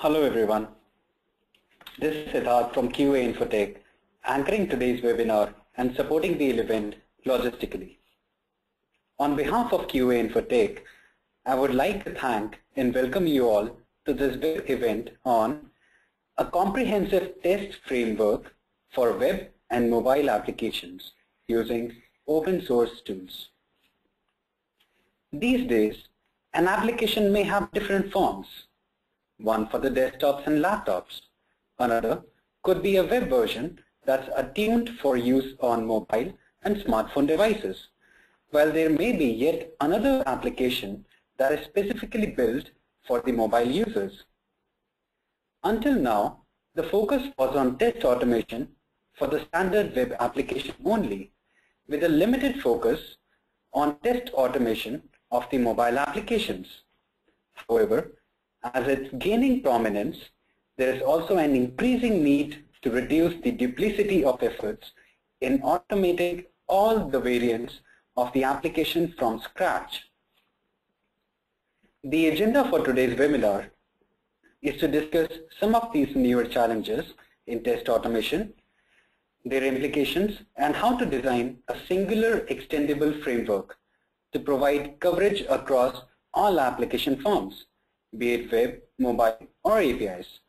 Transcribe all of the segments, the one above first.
Hello everyone. This is Siddharth from QA Infotech, anchoring today's webinar and supporting the event logistically. On behalf of QA Infotech, I would like to thank and welcome you all to this web event on a comprehensive test framework for web and mobile applications using open source tools. These days, an application may have different forms. One for the desktops and laptops. Another could be a web version that's attuned for use on mobile and smartphone devices, while there may be yet another application that is specifically built for the mobile users. Until now, the focus was on test automation for the standard web application only, with a limited focus on test automation of the mobile applications. However, as it's gaining prominence, there is also an increasing need to reduce the duplicity of efforts in automating all the variants of the application from scratch. The agenda for today's webinar is to discuss some of these newer challenges in test automation, their implications, and how to design a singular extendable framework to provide coverage across all application forms, be it web, mobile, or APIs,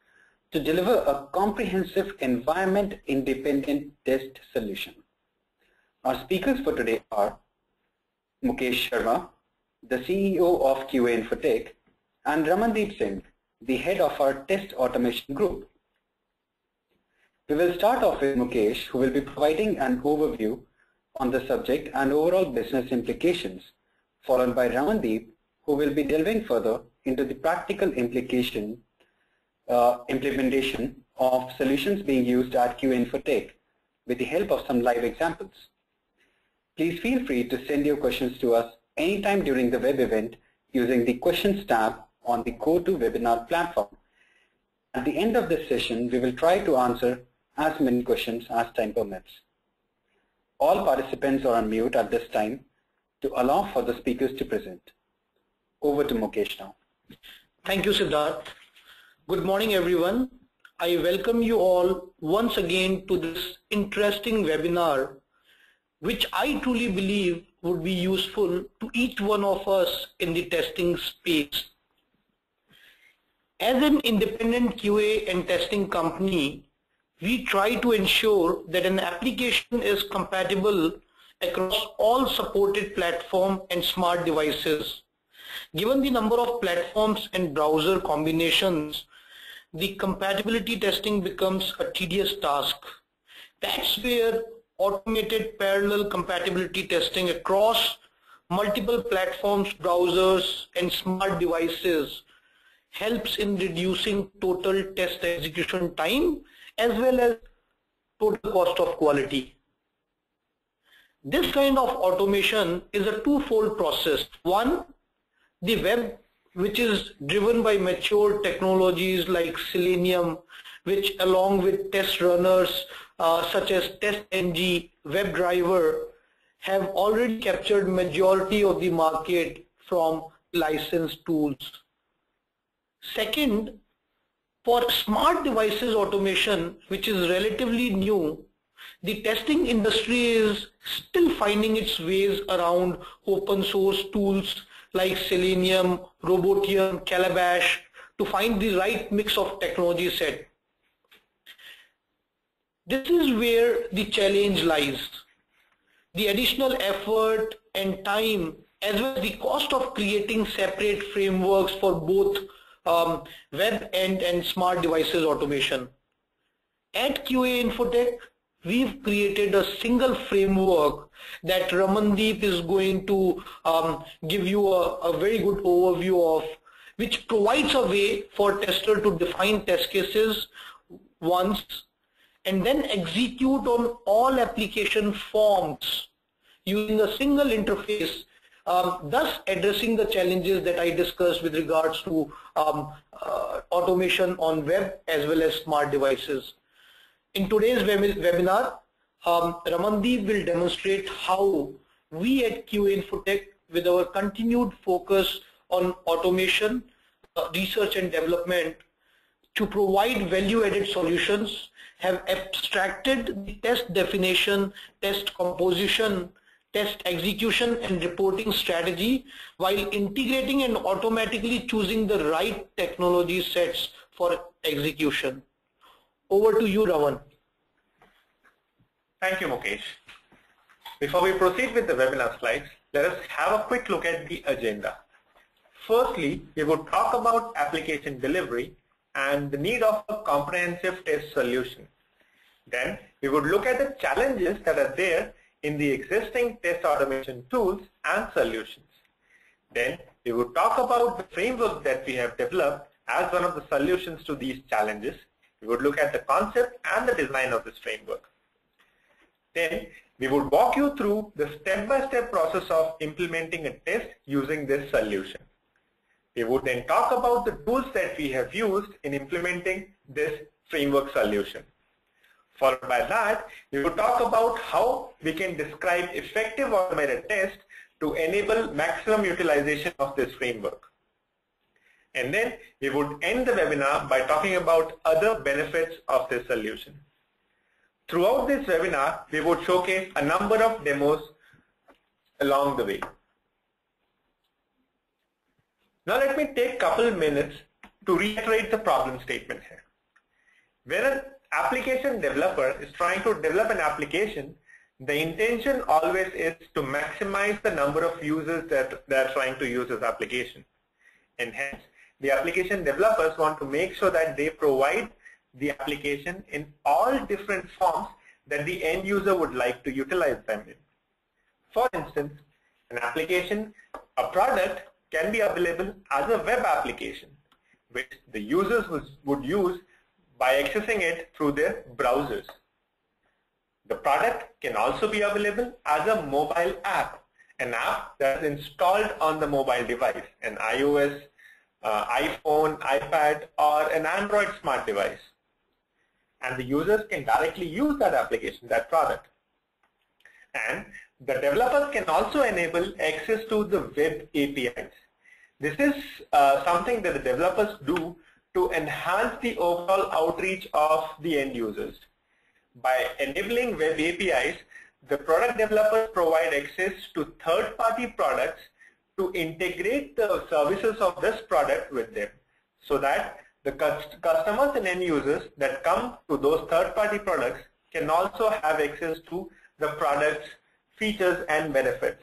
to deliver a comprehensive environment-independent test solution. Our speakers for today are Mukesh Sharma, the CEO of QA Infotech, and Ramandeep Singh, the head of our test automation group. We will start off with Mukesh, who will be providing an overview on the subject and overall business implications, followed by Ramandeep, who will be delving further into the practical implementation of solutions being used at QA Infotech with the help of some live examples. Please feel free to send your questions to us anytime during the web event using the Questions tab on the GoToWebinar platform. At the end of this session, we will try to answer as many questions as time permits. All participants are on mute at this time to allow for the speakers to present. Over to Mukesh now. Thank you, Siddharth. Good morning, everyone. I welcome you all once again to this interesting webinar, which I truly believe would be useful to each one of us in the testing space. As an independent QA and testing company, we try to ensure that an application is compatible across all supported platform and smart devices. Given the number of platforms and browser combinations, the compatibility testing becomes a tedious task. That's where automated parallel compatibility testing across multiple platforms, browsers, and smart devices helps in reducing total test execution time as well as total cost of quality. This kind of automation is a twofold process. One, the web, which is driven by mature technologies like Selenium, which along with test runners such as TestNG, WebDriver, have already captured majority of the market from licensed tools. Second, for smart devices automation, which is relatively new, the testing industry is still finding its ways around open source tools like Selenium, Robotium, Calabash to find the right mix of technology set. This is where the challenge lies. The additional effort and time as well as the cost of creating separate frameworks for both web and smart devices automation. At QA Infotech, we've created a single framework that Ramandeep is going to give you a very good overview of, which provides a way for tester to define test cases once and then execute on all application forms using a single interface, thus addressing the challenges that I discussed with regards to automation on web as well as smart devices. In today's webinar, Ramandeep will demonstrate how we at QA Infotech, with our continued focus on automation, research and development, to provide value-added solutions, have abstracted the test definition, test composition, test execution and reporting strategy while integrating and automatically choosing the right technology sets for execution. Over to you, Ravan. Thank you, Mukesh. Before we proceed with the webinar slides, let us have a quick look at the agenda. Firstly, we would talk about application delivery and the need of a comprehensive test solution. Then, we would look at the challenges that are there in the existing test automation tools and solutions. Then, we would talk about the framework that we have developed as one of the solutions to these challenges. We would look at the concept and the design of this framework. Then, we would walk you through the step-by-step process of implementing a test using this solution. We would then talk about the tools that we have used in implementing this framework solution. Followed by that, we would talk about how we can describe effective automated tests to enable maximum utilization of this framework. And then we would end the webinar by talking about other benefits of this solution. Throughout this webinar, we would showcase a number of demos along the way. Now let me take a couple of minutes to reiterate the problem statement here. When an application developer is trying to develop an application, the intention always is to maximize the number of users that they are trying to use this application. And hence, the application developers want to make sure that they provide the application in all different forms that the end user would like to utilize them in. For instance, an application, a product can be available as a web application, which the users would use by accessing it through their browsers. The product can also be available as a mobile app, an app that is installed on the mobile device, an iOS, iPhone, iPad, or an Android smart device. And the users can directly use that application, that product. And the developers can also enable access to the web APIs. This is something that the developers do to enhance the overall outreach of the end users. By enabling web APIs, the product developers provide access to third-party products to integrate the services of this product with them, so that the customers and end users that come to those third-party products can also have access to the product's features and benefits.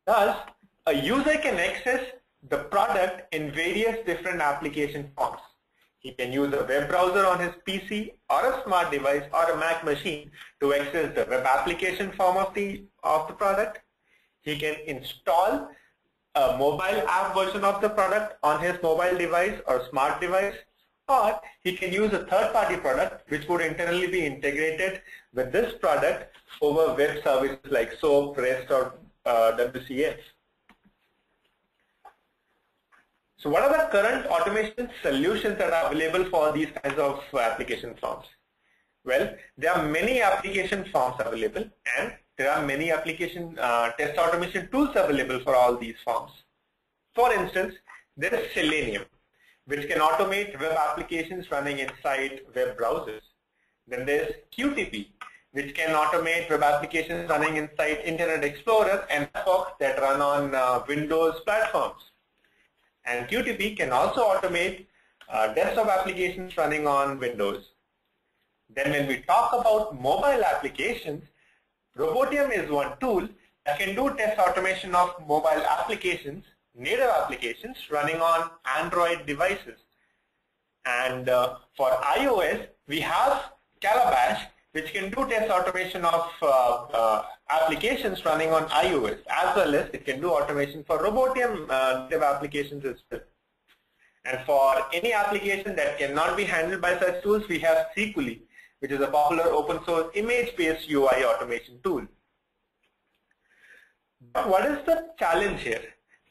Thus, a user can access the product in various different application forms. He can use a web browser on his PC or a smart device or a Mac machine to access the web application form of the product. He can install a mobile app version of the product on his mobile device or smart device, or he can use a third-party product which would internally be integrated with this product over web services like SOAP, REST, or WCF. So what are the current automation solutions that are available for these kinds of application forms? Well, there are many application forms available, and there are many application test automation tools available for all these forms. For instance, there is Selenium, which can automate web applications running inside web browsers. Then there is QTP, which can automate web applications running inside Internet Explorer and Firefox that run on Windows platforms. And QTP can also automate desktop applications running on Windows. Then when we talk about mobile applications, Robotium is one tool that can do test automation of mobile applications, native applications running on Android devices. And for iOS, we have Calabash, which can do test automation of applications running on iOS, as well as it can do automation for Robotium native applications as well. And for any application that cannot be handled by such tools, we have Sequely, which is a popular open source image-based UI automation tool. But what is the challenge here?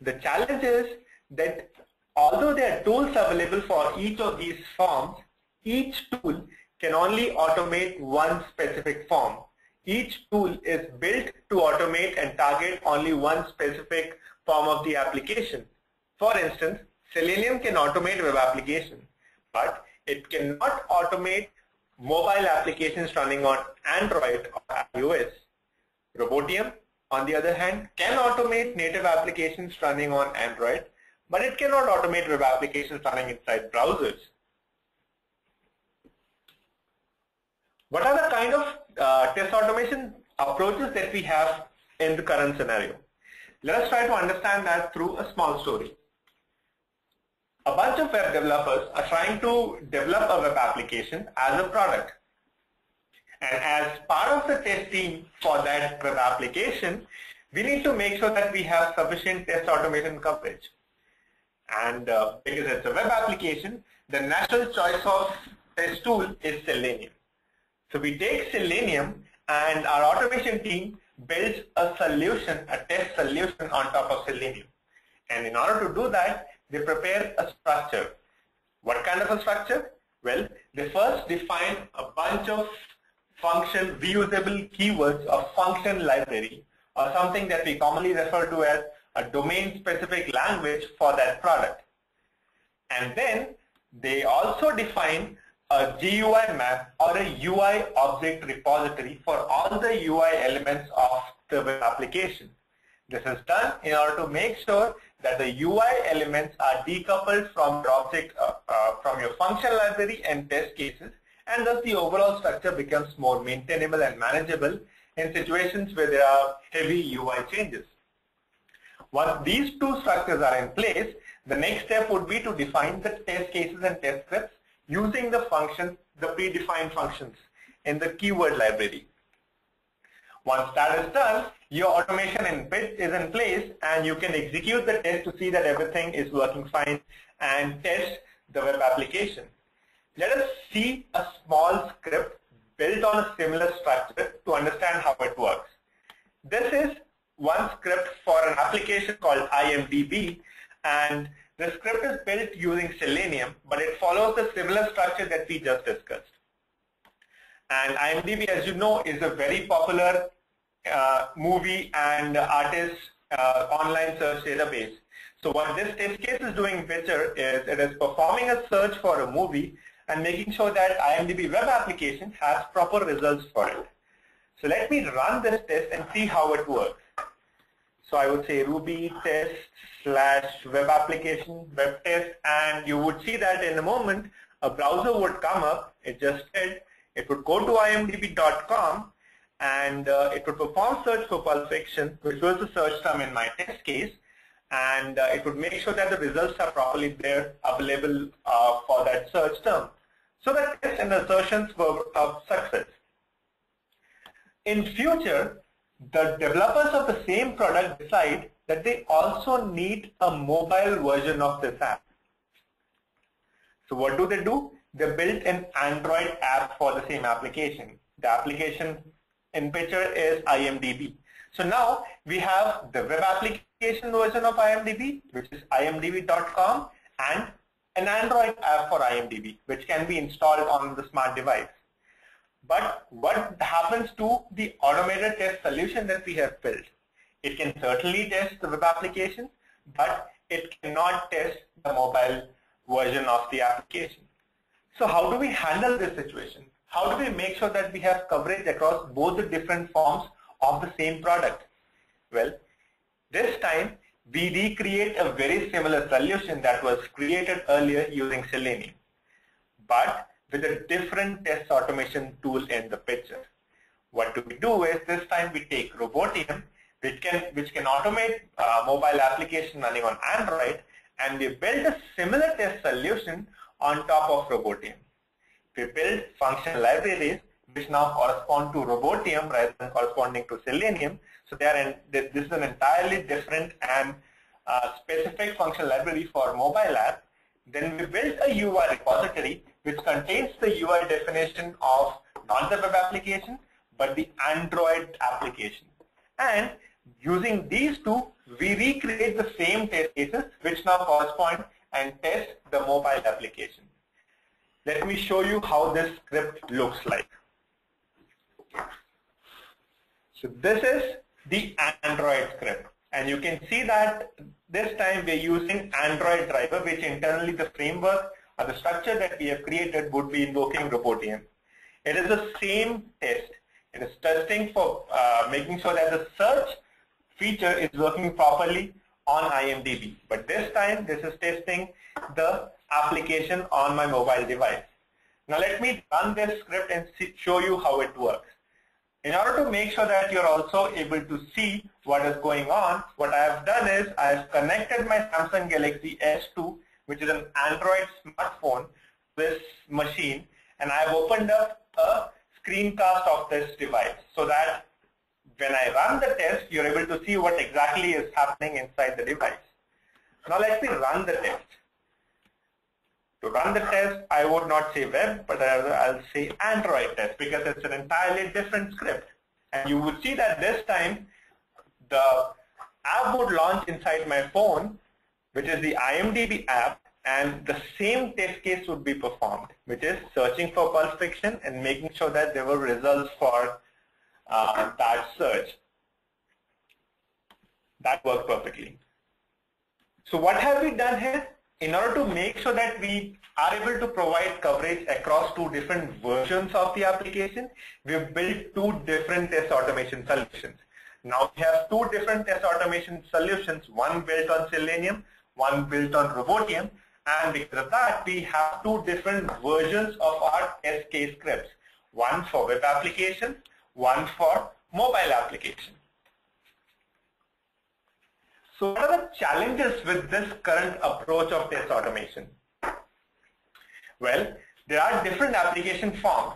The challenge is that although there are tools available for each of these forms, each tool can only automate one specific form. Each tool is built to automate and target only one specific form of the application. For instance, Selenium can automate web application, but it cannot automate mobile applications running on Android or iOS. Robotium, on the other hand, can automate native applications running on Android, but it cannot automate web applications running inside browsers. What are the kind of test automation approaches that we have in the current scenario? Let us try to understand that through a small story. A bunch of web developers are trying to develop a web application as a product. And as part of the test team for that web application, we need to make sure that we have sufficient test automation coverage. And because it's a web application, the natural choice of test tool is Selenium. So we take Selenium and our automation team builds a solution, a test solution on top of Selenium. And in order to do that, they prepare a structure. What kind of a structure? Well, they first define a bunch of function reusable keywords of function library, or something that we commonly refer to as a domain-specific language for that product. And then they also define a GUI map or a UI object repository for all the UI elements of the web application. This is done in order to make sure that the UI elements are decoupled from your object, from your function library and test cases, and thus the overall structure becomes more maintainable and manageable in situations where there are heavy UI changes. Once these two structures are in place, the next step would be to define the test cases and test scripts using the functions, the predefined functions in the keyword library. Once that is done, your automation is in place and you can execute the test to see that everything is working fine and test the web application. Let us see a small script built on a similar structure to understand how it works. This is one script for an application called IMDb, and the script is built using Selenium, but it follows the similar structure that we just discussed. And IMDb, as you know, is a very popular movie and artist online search database. So what this test case is doing better is it is performing a search for a movie and making sure that IMDb web application has proper results for it. So let me run this test and see how it works. So I would say Ruby test / web application web test, and you would see that in a moment a browser would come up. It just did. It would go to imdb.com and it would perform search for Pulp Fiction, which was the search term in my test case, and it would make sure that the results are properly there available for that search term. So the test and assertions were of success. In future, the developers of the same product decide that they also need a mobile version of this app. So what do? They built an Android app for the same application. The application in picture is IMDb. So now we have the web application version of IMDb, which is imdb.com, and an Android app for IMDb, which can be installed on the smart device. But what happens to the automated test solution that we have built? It can certainly test the web application, but it cannot test the mobile version of the application. So how do we handle this situation? How do we make sure that we have coverage across both the different forms of the same product? Well, this time we recreate a very similar solution that was created earlier using Selenium, but with a different test automation tool in the picture. What do we do is this time we take Robotium, which can automate mobile application running on Android, and we build a similar test solution on top of Robotium. We build function libraries which now correspond to Robotium rather than corresponding to Selenium. So this is an entirely different and specific function library for mobile app. Then we built a UI repository which contains the UI definition of not the web application but the Android application. And using these two, we recreate the same test cases which now correspond and test the mobile application. Let me show you how this script looks like. So this is the Android script. And you can see that this time we're using Android driver, which internally the framework or the structure that we have created would be invoking Robotium. It is the same test. It is testing for making sure that the search feature is working properly on IMDb. But this time, this is testing the application on my mobile device. Now let me run this script and show you how it works. In order to make sure that you're also able to see what is going on, what I have done is I have connected my Samsung Galaxy S2, which is an Android smartphone, this machine, and I have opened up a screencast of this device so that when I run the test, you're able to see what exactly is happening inside the device. Now let me run the test. To run the test, I would not say web, but I'll say Android test because it's an entirely different script. And you would see that this time, the app would launch inside my phone, which is the IMDb app, and the same test case would be performed, which is searching for Pulp Fiction and making sure that there were results for that search. That worked perfectly. So what have we done here? In order to make sure that we are able to provide coverage across two different versions of the application, we've built two different test automation solutions. Now we have two different test automation solutions, one built on Selenium, one built on Robotium, and because of that, we have two different versions of our test case scripts, one for web application, one for mobile application. So what are the challenges with this current approach of test automation? Well, there are different application forms,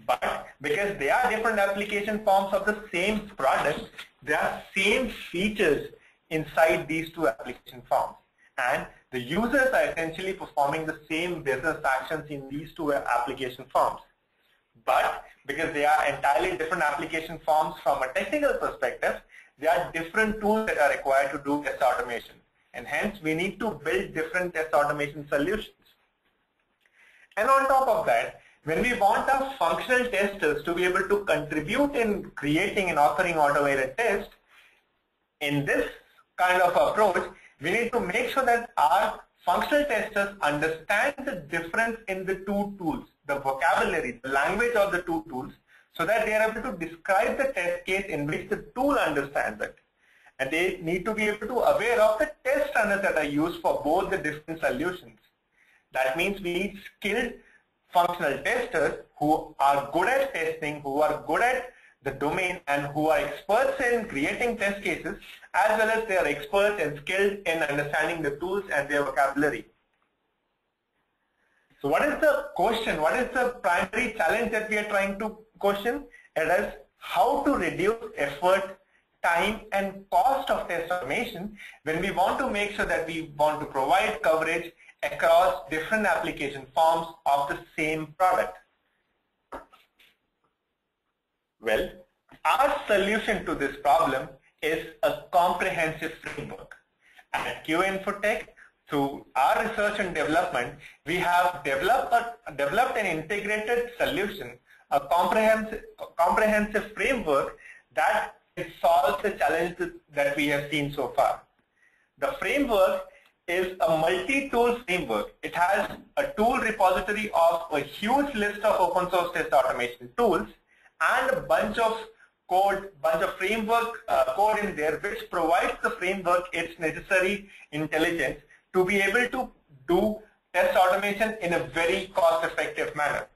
but because they are different application forms of the same product, there are same features inside these two application forms. And the users are essentially performing the same business actions in these two application forms. But because they are entirely different application forms from a technical perspective, there are different tools that are required to do test automation. And hence, we need to build different test automation solutions. And on top of that, when we want our functional testers to be able to contribute in creating and authoring automated tests, in this kind of approach, we need to make sure that our functional testers understand the difference in the two tools, the vocabulary, the language of the two tools, so that they are able to describe the test case in which the tool understands it. And they need to be able to aware of the test standards that are used for both the different solutions. That means we need skilled functional testers who are good at testing, who are good at the domain, and who are experts in creating test cases, as well as they are experts and skilled in understanding the tools and their vocabulary. So what is the question? What is the primary challenge that we are trying to question? It is how to reduce effort, time, and cost of test automation when we want to make sure that we want to provide coverage across different application forms of the same product. Well, our solution to this problem is a comprehensive framework. At QA Infotech, through our research and development, we have developed an integrated solution, a comprehensive framework that solves the challenges that we have seen so far. The framework is a multi-tool framework. It has a tool repository of a huge list of open source test automation tools and a bunch of code, framework code in there which provides the framework its necessary intelligence to be able to do test automation in a very cost-effective manner.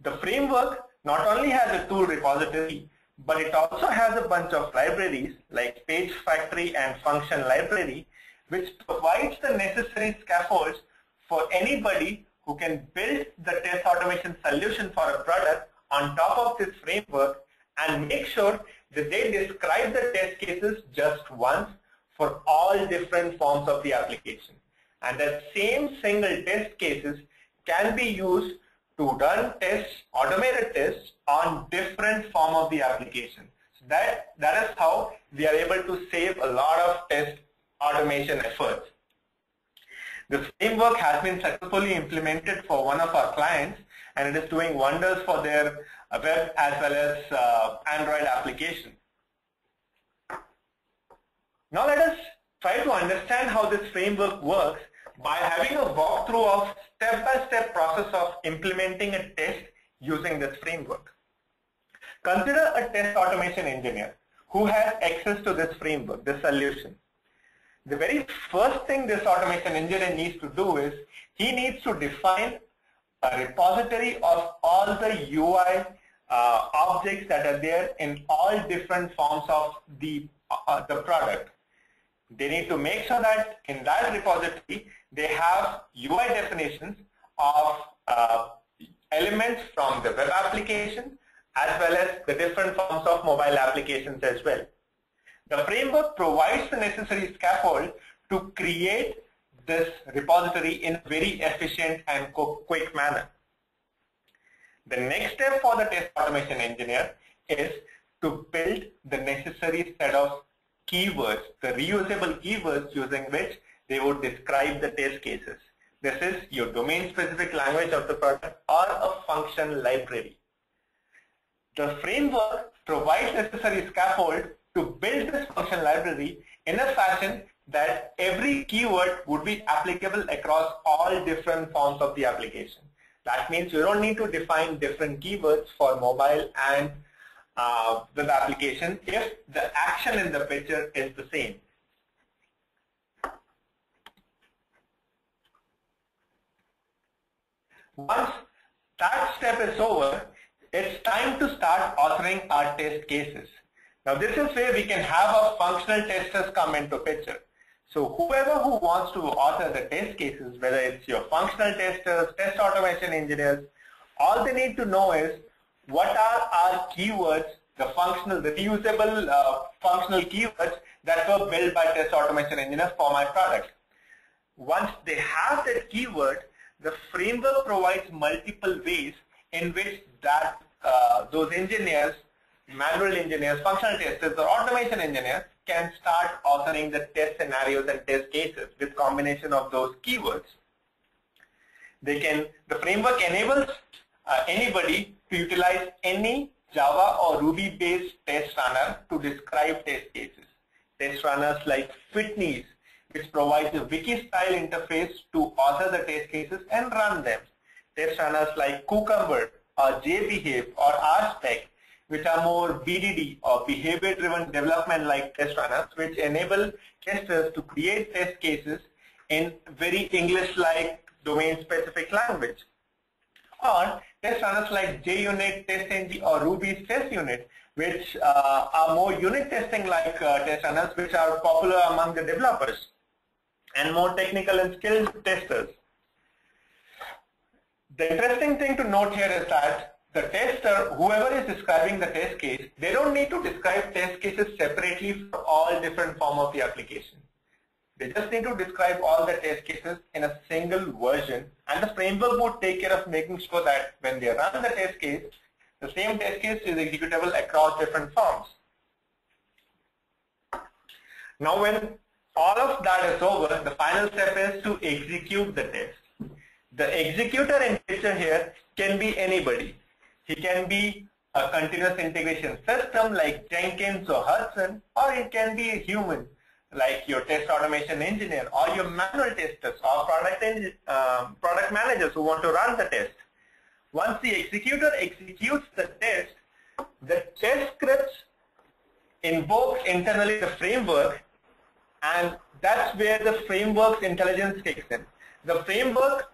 The framework not only has a tool repository, but it also has a bunch of libraries like Page Factory and Function Library, which provides the necessary scaffolds for anybody who can build the test automation solution for a product on top of this framework and make sure that they describe the test cases just once for all different forms of the application. And that same single test cases can be used to run tests, automated tests on different form of the application. So that is how we are able to save a lot of test automation efforts. The framework has been successfully implemented for one of our clients, and it is doing wonders for their web as well as Android application. Now let us try to understand how this framework works by having a walkthrough of step-by-step process of implementing a test using this framework. Consider a test automation engineer who has access to this framework, this solution. The very first thing this automation engineer needs to do is he needs to define a repository of all the UI objects that are there in all different forms of the product. They need to make sure that in that repository they have UI definitions of elements from the web application as well as the different forms of mobile applications as well. The framework provides the necessary scaffold to create this repository in a very efficient and quick manner. The next step for the test automation engineer is to build the necessary set of keywords, the reusable keywords using which they would describe the test cases. This is your domain-specific language of the product or a function library. The framework provides necessary scaffold to build this function library in a fashion that every keyword would be applicable across all different forms of the application. That means you don't need to define different keywords for mobile and web application if the action in the picture is the same. Once that step is over, it's time to start authoring our test cases. Now this is where we can have our functional testers come into picture. So whoever who wants to author the test cases, whether it's your functional testers, test automation engineers, all they need to know is what are our keywords, the reusable functional keywords that were built by test automation engineers for my product. Once they have that keyword, the framework provides multiple ways in which those engineers, manual engineers, functional testers, or automation engineers can start authoring the test scenarios and test cases with combination of those keywords. The framework enables anybody to utilize any Java or Ruby-based test runner to describe test cases. Test runners like Fitnees, which provides a wiki-style interface to author the test cases and run them. Test runners like Cucumber or JBehave or RSpec, which are more BDD or behavior-driven development like test runners, which enable testers to create test cases in very English-like domain-specific language. Or test runners like JUnit, TestNG, or Ruby's test unit, which are more unit testing like test runners, which are popular among the developers and more technical and skilled testers. The interesting thing to note here is that the tester, whoever is describing the test case, they don't need to describe test cases separately for all different forms of the application. They just need to describe all the test cases in a single version, and the framework would take care of making sure that when they run the test case, the same test case is executable across different forms. Now when all of that is over, the final step is to execute the test. The executor in picture here can be anybody. He can be a continuous integration system like Jenkins or Hudson, or it can be a human like your test automation engineer or your manual testers or product managers who want to run the test. Once the executor executes the test scripts invoke internally the framework, and that's where the framework's intelligence kicks in. The framework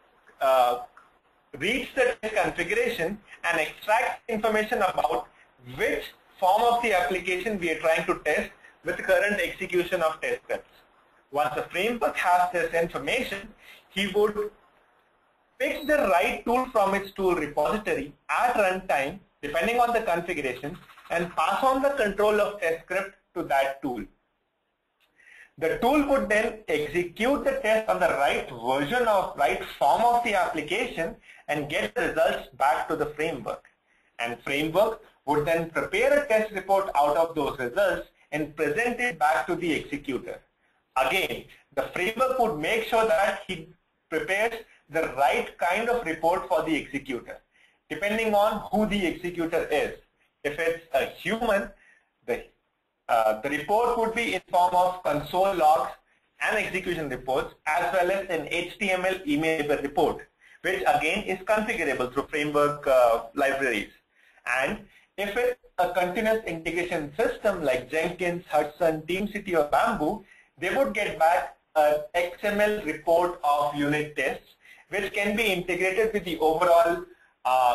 reads the test configuration and extracts information about which form of the application we are trying to test with the current execution of test scripts. Once the framework has this information, he would pick the right tool from its tool repository at runtime, depending on the configuration, and pass on the control of test script to that tool. The tool would then execute the test on the right version of right form of the application and get the results back to the framework. And framework would then prepare a test report out of those results and present it back to the executor. Again, the framework would make sure that he prepares the right kind of report for the executor, depending on who the executor is. If it's a human, the The report would be in form of console logs and execution reports, as well as an HTML emailable report, which again is configurable through framework libraries. And if it's a continuous integration system like Jenkins, Hudson, TeamCity, or Bamboo, they would get back an XML report of unit tests, which can be integrated with the overall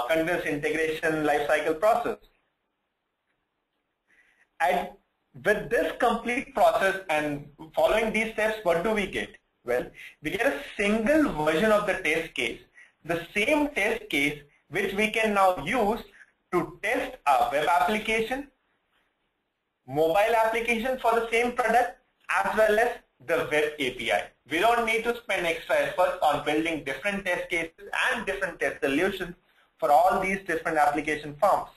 continuous integration lifecycle process. And with this complete process and following these steps, what do we get? Well, we get a single version of the test case, the same test case which we can now use to test a web application, mobile application for the same product, as well as the web API. We don't need to spend extra efforts on building different test cases and different test solutions for all these different application forms.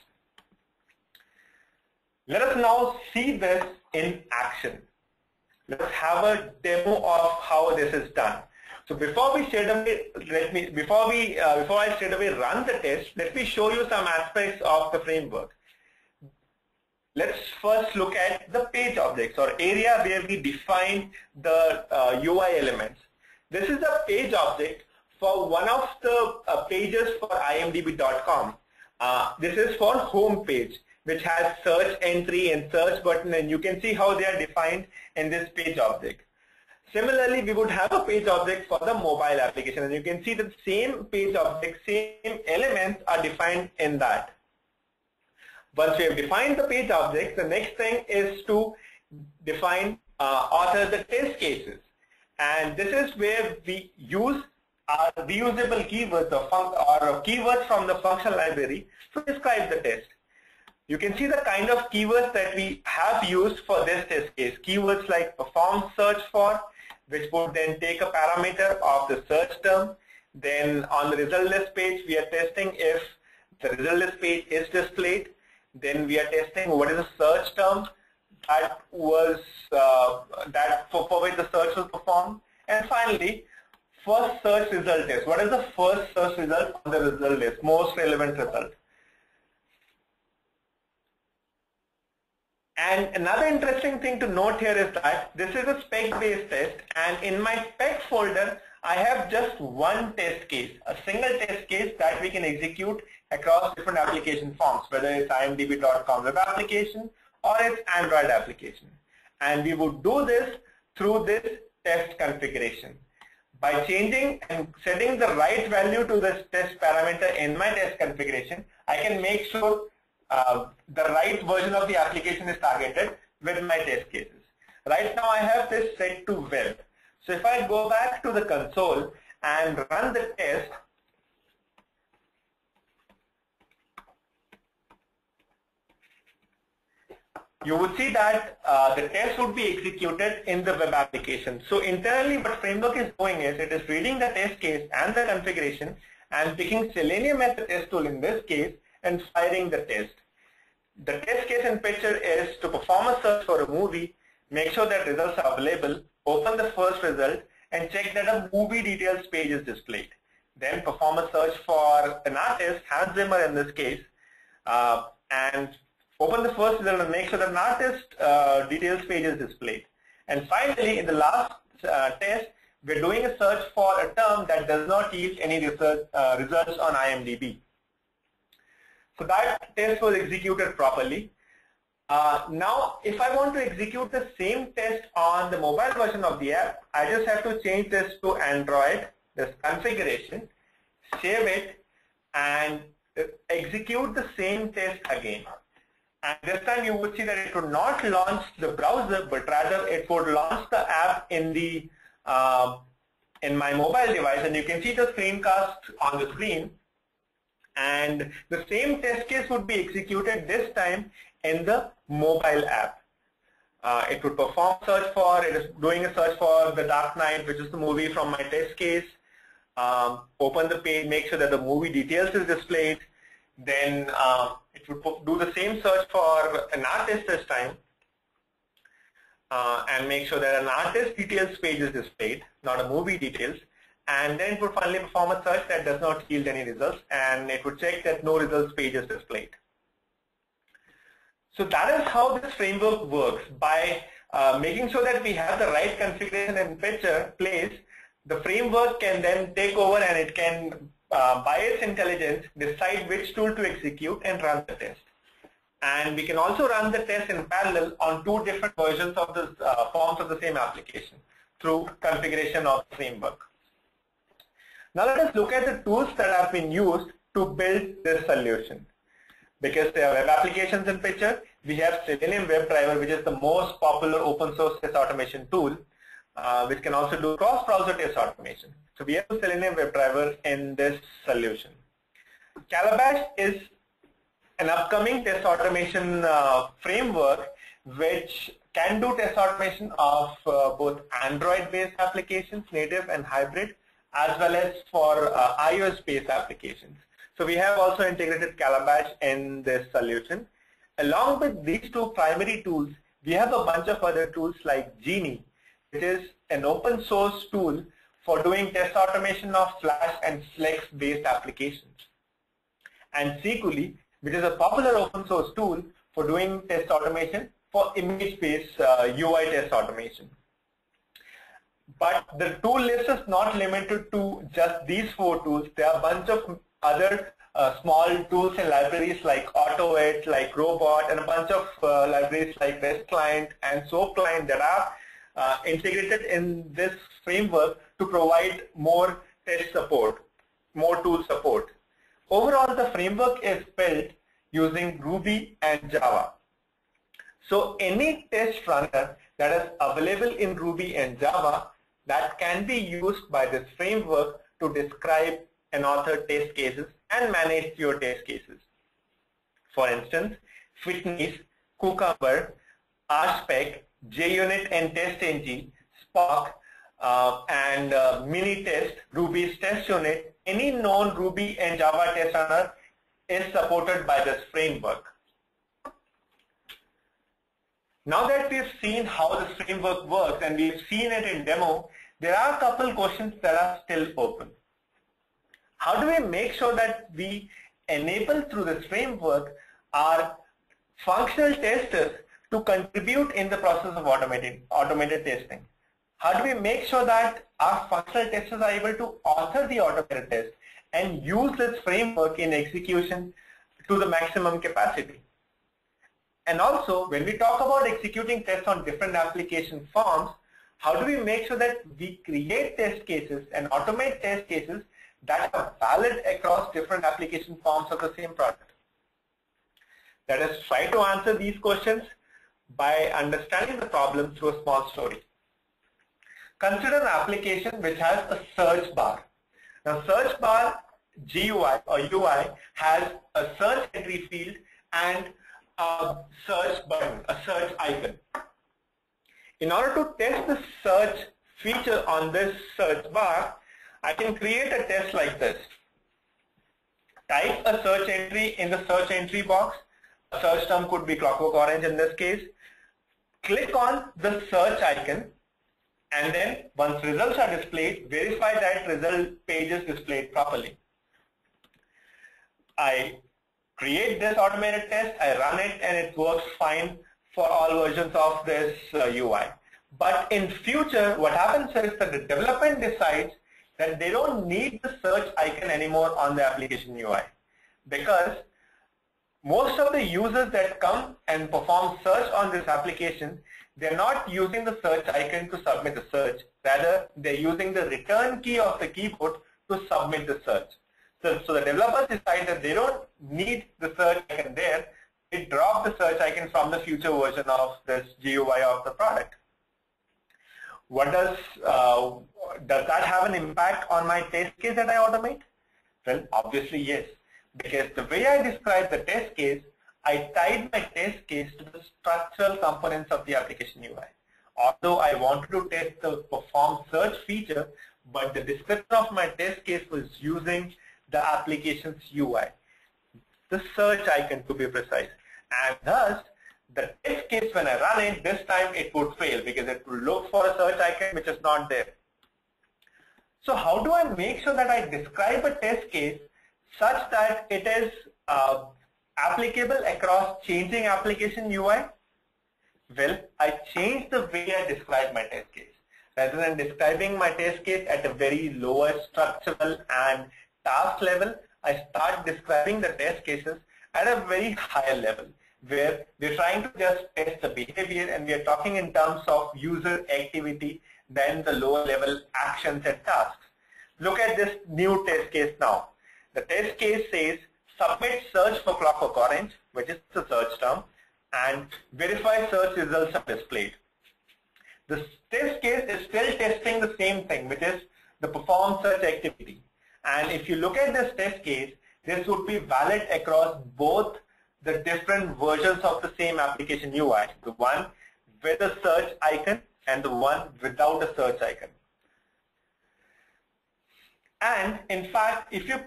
Let us now see this in action. Let us have a demo of how this is done. So before I straight away run the test, let me show you some aspects of the framework. Let's first look at the page objects, or area where we define the UI elements. This is a page object for one of the pages for imdb.com. This is for home page, which has search entry and search button, and you can see how they are defined in this page object. Similarly, we would have a page object for the mobile application, and you can see the same page object, same elements are defined in that. Once we have defined the page object, the next thing is to define author the test cases. And this is where we use our reusable keywords or keywords from the function library to describe the test. You can see the kind of keywords that we have used for this test case. Keywords like perform search for, which would then take a parameter of the search term. Then on the result list page, we are testing if the result list page is displayed. Then we are testing what is the search term that was for which the search was performed. And finally, first search result test. What is the first search result on the result list? Most relevant result. And another interesting thing to note here is that this is a spec-based test, and in my spec folder, I have just one test case, a single test case that we can execute across different application forms, whether it's imdb.com web application or it's Android application. And we would do this through this test configuration. By changing and setting the right value to this test parameter in my test configuration, I can make sure the right version of the application is targeted with my test cases. Right now I have this set to web. So if I go back to the console and run the test, you would see that the test would be executed in the web application. So internally what framework is doing is it is reading the test case and the configuration and picking Selenium as the test tool in this case and firing the test. The test case in picture is to perform a search for a movie, make sure that results are available, open the first result, and check that a movie details page is displayed. Then perform a search for an artist, Hans Zimmer in this case, and open the first result and make sure that an artist details page is displayed. And finally, in the last test, we're doing a search for a term that does not yield any results on IMDb. So that test was executed properly. Now, if I want to execute the same test on the mobile version of the app, I just have to change this to Android, this configuration, save it, and execute the same test again. And this time you would see that it would not launch the browser, but rather it would launch the app in the in my mobile device, and you can see the screencast on the screen. And the same test case would be executed this time in the mobile app. It would perform search for, it is doing a search for The Dark Knight, which is the movie from my test case. Open the page, make sure that the movie details is displayed. Then it would do the same search for an artist this time. And make sure that an artist details page is displayed, not a movie details. And then it would finally perform a search that does not yield any results, and it would check that no results page is displayed. So that is how this framework works. By making sure that we have the right configuration and place, the framework can then take over and it can, by its intelligence, decide which tool to execute and run the test. And we can also run the test in parallel on two different versions of the forms of the same application through configuration of the framework. Now let us look at the tools that have been used to build this solution. Because there are web applications in picture, we have Selenium WebDriver, which is the most popular open source test automation tool, which can also do cross-browser test automation. So we have Selenium WebDriver in this solution. Calabash is an upcoming test automation framework which can do test automation of both Android-based applications, native and hybrid, as well as for iOS-based applications. So we have also integrated Calabash in this solution. Along with these two primary tools, we have a bunch of other tools like Genie, which is an open source tool for doing test automation of Flash and Flex-based applications. And Seekuli, which is a popular open source tool for doing test automation for image-based UI test automation. But the tool list is not limited to just these four tools. There are a bunch of other small tools and libraries like AutoIt, like Robot, and a bunch of libraries like REST Client and SOAP Client that are integrated in this framework to provide more test support, more tool support. Overall, the framework is built using Ruby and Java. So any test runner that is available in Ruby and Java that can be used by this framework to describe and author test cases and manage your test cases. For instance, Fitness, Cucumber, RSpec, JUnit and TestNG, Spark, and Minitest, Ruby's test unit, any known Ruby and Java test runner is supported by this framework. Now that we've seen how this framework works and we've seen it in demo, there are a couple questions that are still open. How do we make sure that we enable through this framework our functional testers to contribute in the process of automated testing? How do we make sure that our functional testers are able to author the automated test and use this framework in execution to the maximum capacity? And also, when we talk about executing tests on different application forms, how do we make sure that we create test cases and automate test cases that are valid across different application forms of the same product? Let us try to answer these questions by understanding the problem through a small story. Consider an application which has a search bar. Now, search bar GUI or UI has a search entry field and a search button, a search icon. In order to test the search feature on this search bar, I can create a test like this. Type a search entry in the search entry box. A search term could be Clockwork Orange in this case. Click on the search icon, and then once results are displayed, verify that result page is displayed properly. I create this automated test, I run it, and it works fine for all versions of this UI. But in future, what happens is that the development decides that they don't need the search icon anymore on the application UI, because most of the users that come and perform search on this application, they're not using the search icon to submit the search. Rather, they're using the return key of the keyboard to submit the search. So the developers decide that they don't need the search icon there. They drop the search icon from the future version of this GUI of the product. What does that have an impact on my test case that I automate? Well, obviously yes, because the way I describe the test case, I tied my test case to the structural components of the application UI. Although I wanted to test the perform search feature, but the description of my test case was using the application's UI, the search icon to be precise. And thus, the test case when I run it, this time it would fail because it will look for a search icon which is not there. So how do I make sure that I describe a test case such that it is applicable across changing application UI? Well, I changed the way I describe my test case. Rather than describing my test case at a very lower structural and task level, I start describing the test cases at a very higher level, where we're trying to just test the behavior and we are talking in terms of user activity than the lower level actions and tasks. Look at this new test case now. The test case says submit search for clockwork orange, which is the search term, and verify search results are displayed. The test case is still testing the same thing, which is the perform search activity. And if you look at this test case, this would be valid across both the different versions of the same application UI, the one with a search icon and the one without a search icon. And in fact, if you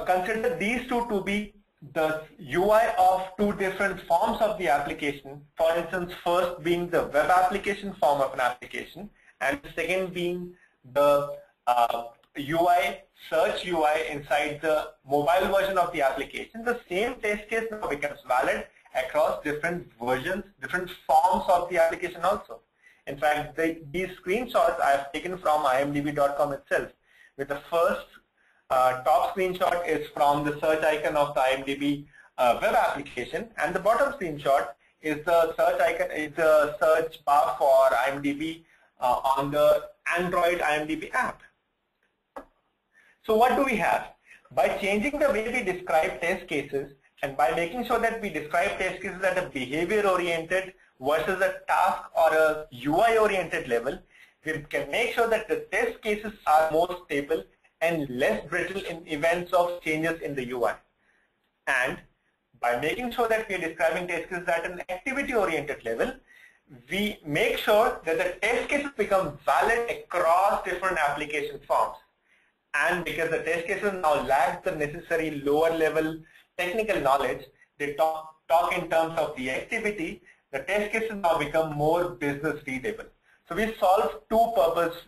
consider these two to be the UI of two different forms of the application, for instance, first being the web application form of an application, and second being the UI, search UI inside the mobile version of the application, the same test case now becomes valid across different versions, different forms of the application also. In fact, these screenshots I have taken from imdb.com itself, with the first top screenshot is from the search icon of the IMDb web application, and the bottom screenshot is the search icon, is the search bar for IMDb on the Android IMDb app. So what do we have? By changing the way we describe test cases and by making sure that we describe test cases at a behavior-oriented versus a task or a UI-oriented level, we can make sure that the test cases are more stable and less brittle in events of changes in the UI. And by making sure that we are describing test cases at an activity-oriented level, we make sure that the test cases become valid across different application forms. And because the test cases now lack the necessary lower level technical knowledge, they talk in terms of the activity, the test cases now become more business readable. So we solve two purposes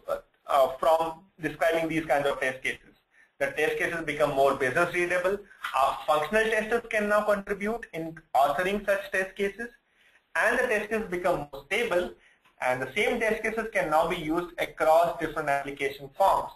from describing these kinds of test cases. The test cases become more business readable. Our functional testers can now contribute in authoring such test cases, and the test cases become more stable, and the same test cases can now be used across different application forms.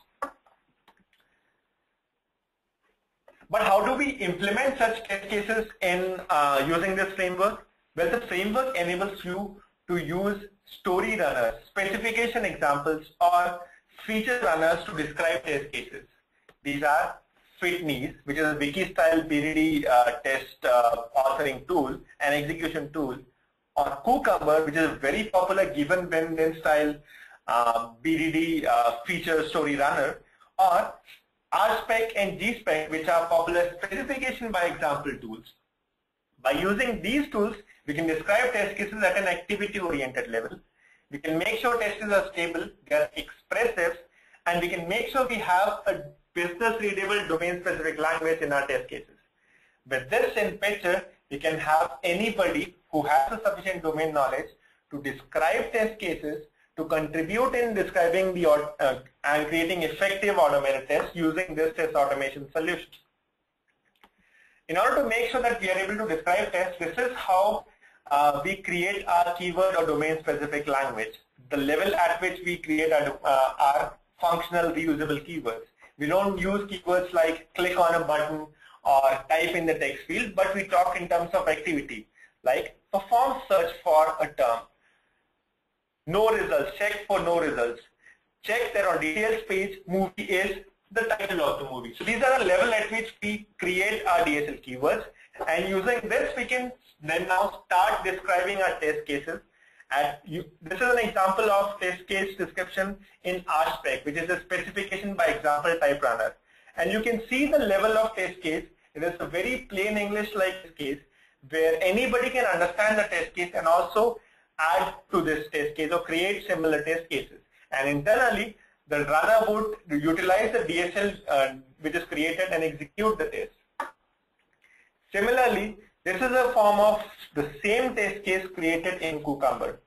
But how do we implement such test cases in using this framework? Well, the framework enables you to use story runners, specification examples, or feature runners to describe test cases. These are Fitnees, which is a wiki-style BDD test authoring tool and execution tool, or Cucumber, which is a very popular given when style BDD feature story runner, or RSpec and GSpec, which are popular specification by example tools. By using these tools, we can describe test cases at an activity-oriented level. We can make sure test cases are stable, they are expressive, and we can make sure we have a business-readable domain-specific language in our test cases. With this in picture, we can have anybody who has the sufficient domain knowledge to describe test cases, to contribute in describing the and creating effective automated tests using this test automation solution. In order to make sure that we are able to describe tests, this is how we create our keyword or domain-specific language, the level at which we create our functional reusable keywords. We don't use keywords like click on a button or type in the text field, but we talk in terms of activity, like perform search for a term. No results, check for no results. Check that on details page, movie is the title of the movie. So these are the level at which we create our DSL keywords, and using this we can then now start describing our test cases. This is an example of test case description in RSpec, which is a specification by example type runner. And you can see the level of test case. It is a very plain English like case where anybody can understand the test case and also add to this test case or create similar test cases. And internally, the runner would utilize the DSL which is created and execute the test. Similarly, this is a form of the same test case created in Cucumber.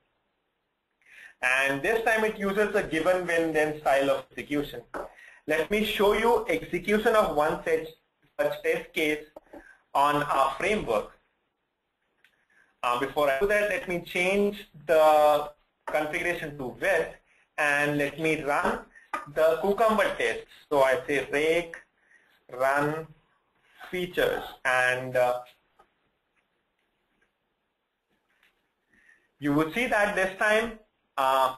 And this time it uses a given when then style of execution. Let me show you execution of one such test case on our framework. Before I do that, let me change the configuration to web and let me run the Cucumber test. So I say rake run features, and you would see that this time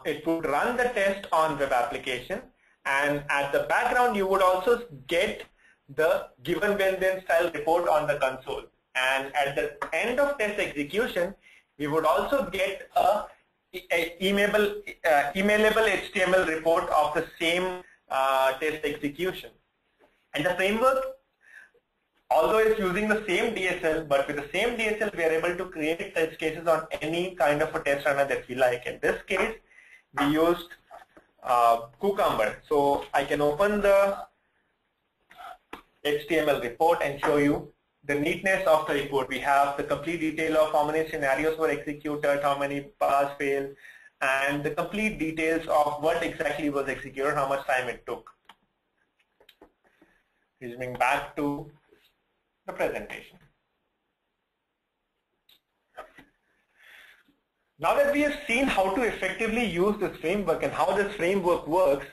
it would run the test on web application, and at the background you would also get the given when then style report on the console. And at the end of test execution, we would also get a emailable HTML report of the same test execution. And the framework, although it's using the same DSL, but with the same DSL, we are able to create test cases on any kind of a test runner that we like. In this case, we used Cucumber. So I can open the HTML report and show you the neatness of the report. We have the complete detail of how many scenarios were executed, how many pass fail, and the complete details of what exactly was executed, how much time it took. Resuming back to the presentation. Now that we have seen how to effectively use this framework and how this framework works,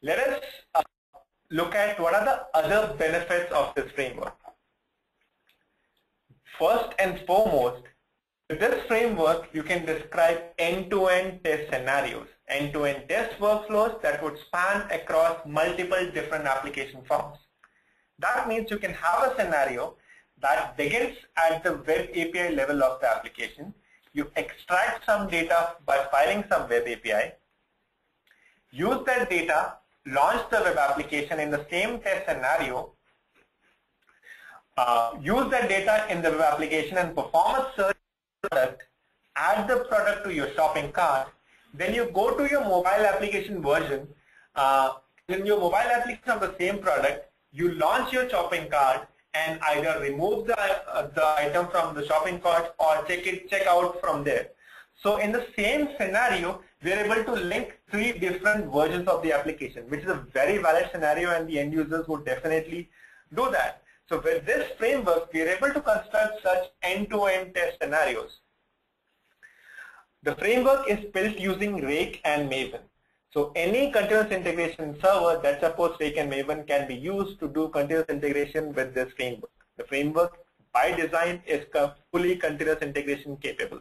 let us look at what are the other benefits of this framework. First and foremost, with this framework, you can describe end-to-end test scenarios, end-to-end test workflows that would span across multiple different application forms. That means you can have a scenario that begins at the web API level of the application. You extract some data by filing some web API, use that data, launch the web application in the same test scenario, use that data in the web application and perform a search product, add the product to your shopping cart, then you go to your mobile application version. In your mobile application of the same product, you launch your shopping cart and either remove the item from the shopping cart or check out from there. So in the same scenario, we are able to link 3 different versions of the application, which is a very valid scenario, and the end users would definitely do that. So with this framework, we are able to construct such end-to-end test scenarios. The framework is built using Rake and Maven. So any continuous integration server that supports Rake and Maven can be used to do continuous integration with this framework. The framework by design is fully continuous integration capable.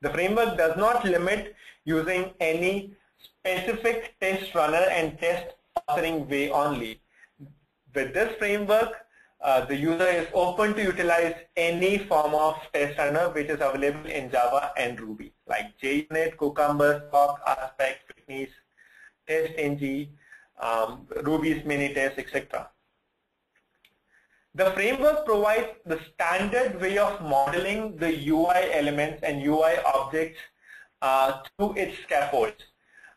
The framework does not limit using any specific test runner and test authoring way only. With this framework, the user is open to utilize any form of test runner which is available in Java and Ruby, like JUnit, Cucumber, Spock, Aspect, Fitness, TestNG, Ruby's Minitest, etc. The framework provides the standard way of modeling the UI elements and UI objects through its scaffolds.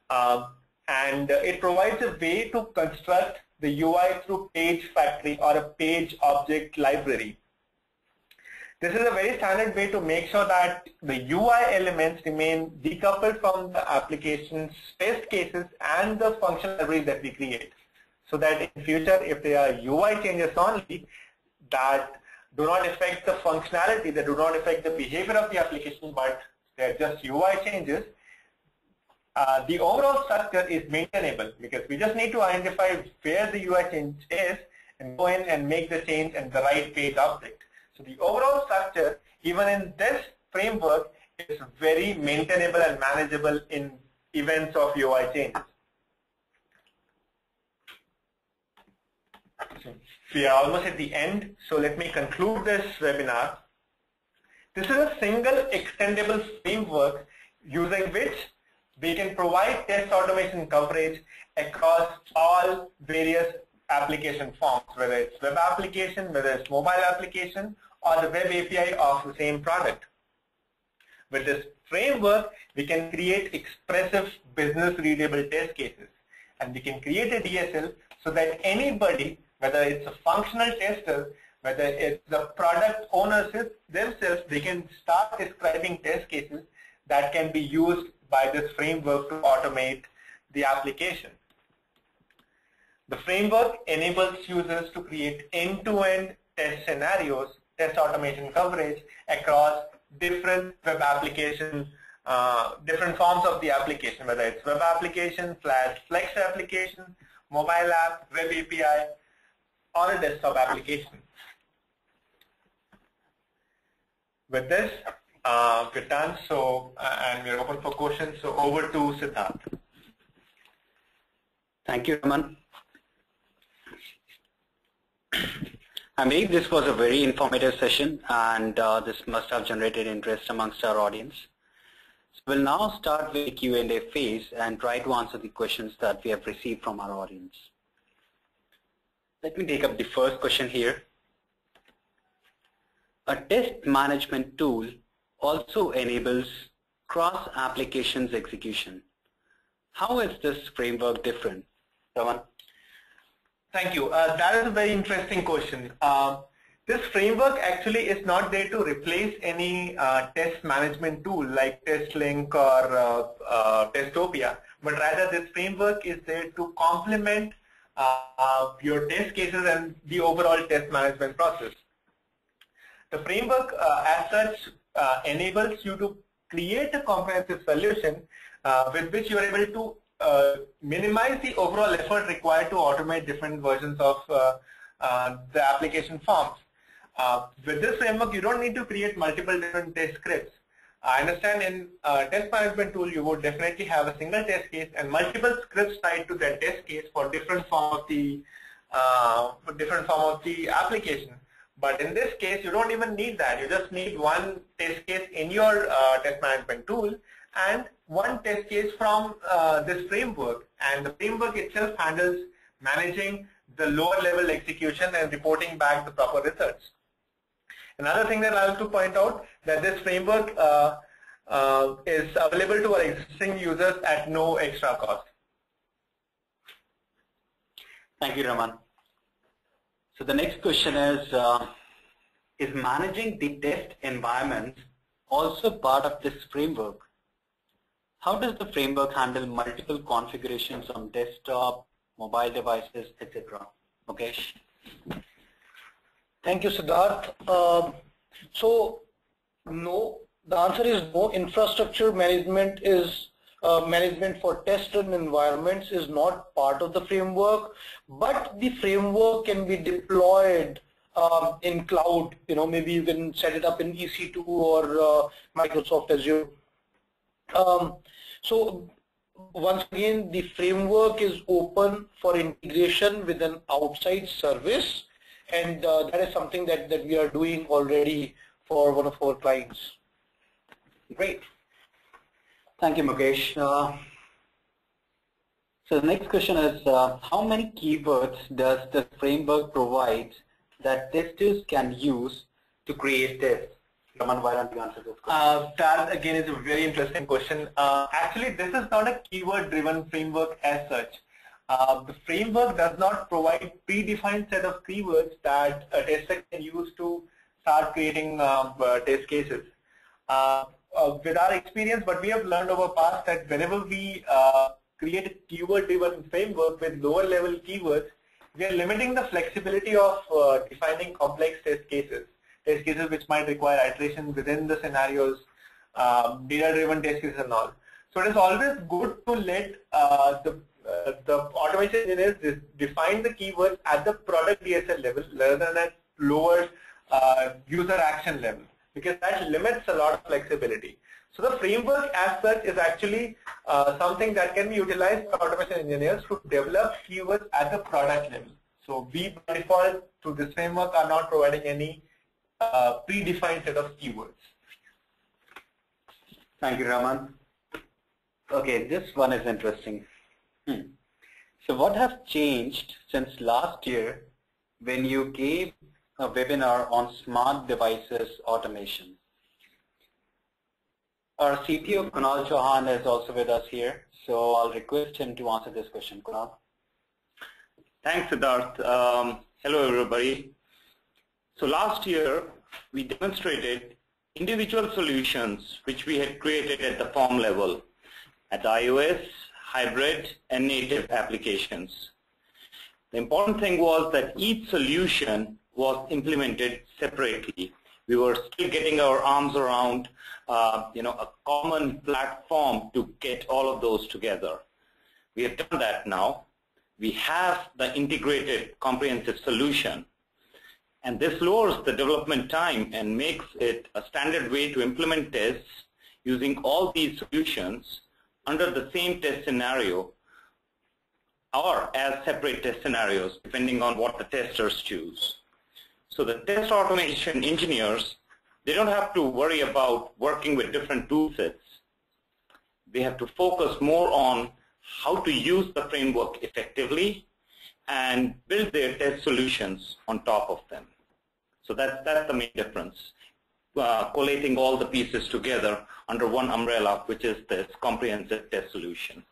And it provides a way to construct the UI through page factory or a page object library. This is a very standard way to make sure that the UI elements remain decoupled from the application's test cases and the function libraries that we create. So that in future, if there are UI changes only that do not affect the functionality, that do not affect the behavior of the application, but they are just UI changes, the overall structure is maintainable, because we just need to identify where the UI change is and go in and make the change in the right page object. So the overall structure, even in this framework, is very maintainable and manageable in events of UI changes. So we are almost at the end, so let me conclude this webinar. This is a single extendable framework using which we can provide test automation coverage across all various application forms, whether it's web application, whether it's mobile application, or the web API of the same product. With this framework, we can create expressive business readable test cases, and we can create a DSL so that anybody, whether it's a functional tester, whether it's the product owners themselves, they can start describing test cases that can be used by this framework to automate the application. The framework enables users to create end-to-end test scenarios test automation coverage across different web application, different forms of the application, whether it's web application, Flex application, mobile app, web API, or a desktop application. With this, we're done. So, and we're open for questions. So, over to Siddharth. Thank you, Raman. I believe this was a very informative session, and this must have generated interest amongst our audience. So we'll now start with the Q&A phase and try to answer the questions that we have received from our audience. Let me take up the first question here. A test management tool also enables cross-applications execution. How is this framework different? Raman? Thank you. That is a very interesting question. This framework actually is not there to replace any test management tool like TestLink or Testopia, but rather this framework is there to complement your test cases and the overall test management process. The framework as such enables you to create a comprehensive solution with which you are able to minimize the overall effort required to automate different versions of the application forms. With this framework, you don't need to create multiple different test scripts. I understand in test management tool, you would definitely have a single test case and multiple scripts tied to that test case for different form of the application. But in this case, you don't even need that. You just need one test case in your test management tool and one test case from this framework. And the framework itself handles managing the lower level execution and reporting back the proper results. Another thing that I have to point out that this framework is available to our existing users at no extra cost. Thank you, Raman. So the next question is managing the test environment also part of this framework? How does the framework handle multiple configurations on desktop, mobile devices, etc.? Mukesh? Thank you, Siddharth. So, no, the answer is no. Infrastructure management is management for test-run environments is not part of the framework, but the framework can be deployed in cloud. You know, maybe you can set it up in EC2 or Microsoft Azure. So once again, the framework is open for integration with an outside service, and that is something that we are doing already for one of our clients. Great. Thank you, Mukesh. So the next question is, how many keywords does the framework provide that testers can use to create tests? Raman, why don't you answer this question? That again is a very interesting question. Actually, this is not a keyword-driven framework as such. The framework does not provide predefined set of keywords that a tester can use to start creating test cases. With our experience, what we have learned over past that whenever we create a keyword-driven framework with lower-level keywords, we are limiting the flexibility of defining complex test cases which might require iteration within the scenarios, data-driven test cases and all. So it is always good to let the automation engineers define the keywords at the product DSL level rather than at lower user action level, because that limits a lot of flexibility. So the framework as such is actually something that can be utilized by automation engineers to develop keywords at the product level. So we by default to this framework are not providing any predefined set of keywords. Thank you, Raman. Okay, this one is interesting. So what has changed since last year when you gave a webinar on smart devices automation? Our CTO Kunal Chauhan is also with us here, so I'll request him to answer this question. Kunal. Thanks, Siddharth. Hello, everybody. So last year, we demonstrated individual solutions which we had created at the form level at iOS, hybrid, and native applications. The important thing was that each solution was implemented separately. We were still getting our arms around a common platform to get all of those together. We have done that now. We have the integrated comprehensive solution, and this lowers the development time and makes it a standard way to implement tests using all these solutions under the same test scenario or as separate test scenarios depending on what the testers choose. So the test automation engineers, they don't have to worry about working with different tool sets. They have to focus more on how to use the framework effectively and build their test solutions on top of them. So that's the main difference, collating all the pieces together under one umbrella, which is this comprehensive test solution.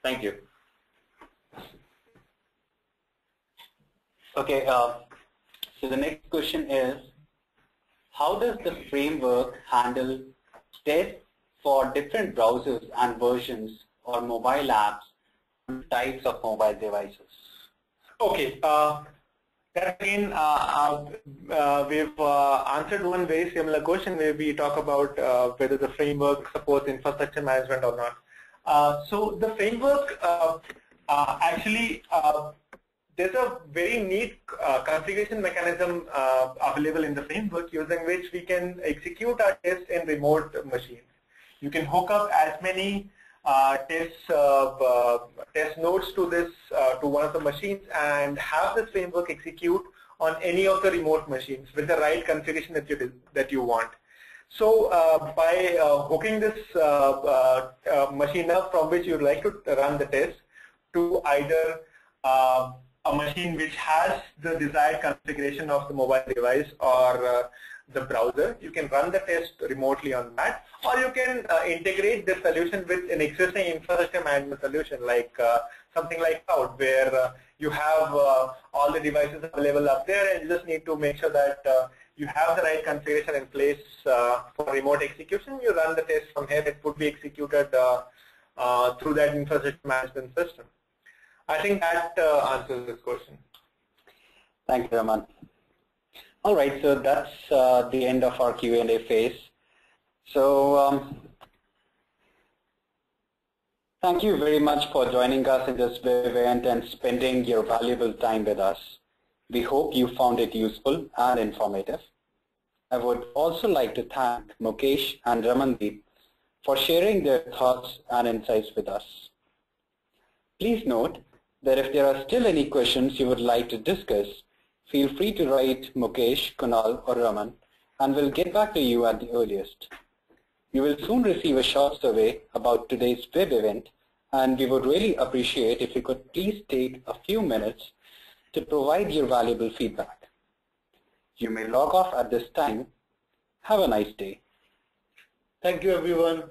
Thank you. Okay, so the next question is, how does the framework handle tests for different browsers and versions or mobile apps and types of mobile devices? Okay, that again, we've answered one very similar question where we talk about whether the framework supports infrastructure management or not. So the framework actually, there's a very neat configuration mechanism available in the framework using which we can execute our tests in remote machines. You can hook up as many test nodes to this to one of the machines and have this framework execute on any of the remote machines with the right configuration that you want. So by hooking this machine up from which you'd like to run the test to either a machine which has the desired configuration of the mobile device or the browser, you can run the test remotely on that, or you can integrate the solution with an existing infrastructure management solution like something like cloud, where you have all the devices available up there and you just need to make sure that you have the right configuration in place for remote execution. You run the test from here, it would be executed through that infrastructure management system. I think that answers this question. Thank you, Raman. All right, so that's the end of our Q&A phase. So thank you very much for joining us in this event and spending your valuable time with us. We hope you found it useful and informative. I would also like to thank Mukesh and Ramandeep for sharing their thoughts and insights with us. Please note that if there are still any questions you would like to discuss, feel free to write Mukesh, Kunal, or Raman, and we'll get back to you at the earliest. You will soon receive a short survey about today's web event, and we would really appreciate if you could please take a few minutes to provide your valuable feedback. You may log off at this time. Have a nice day. Thank you, everyone.